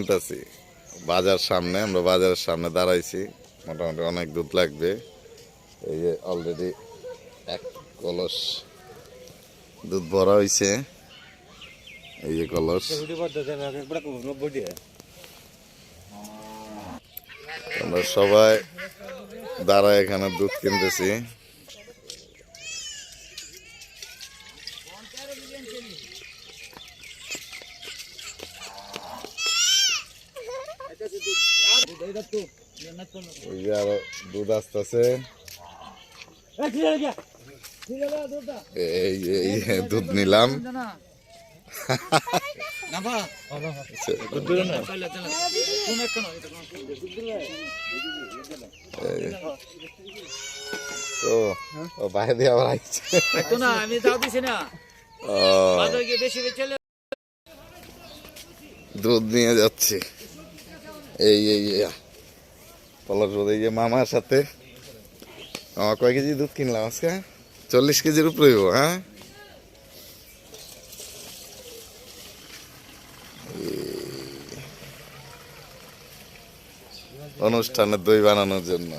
আছি বাজার সামনে, আমরা বাজারের সামনে দাঁড়াইছি। মোটামুটি অনেক দুধ লাগবে। এই যে অলরেডি এক কলস দুধ ভরা হয়েছে। এই যে কলস, আমরা সবাই দাঁড়ায় এখানে দুধ কিনতেছি। ওই যে আরো দুধ আসতেছে। এই দুধ নিলাম। ও বাইরে দিয়ে আবার আসছে। দুধ নিয়ে যাচ্ছি। এই পলাশ এই যে মামার সাথে মামা কয় কেজি দুধ কিনলাম আজকে? 40 কেজির উপরে হইব। হ্যাঁ, অনুষ্ঠানে দই বানানোর জন্য।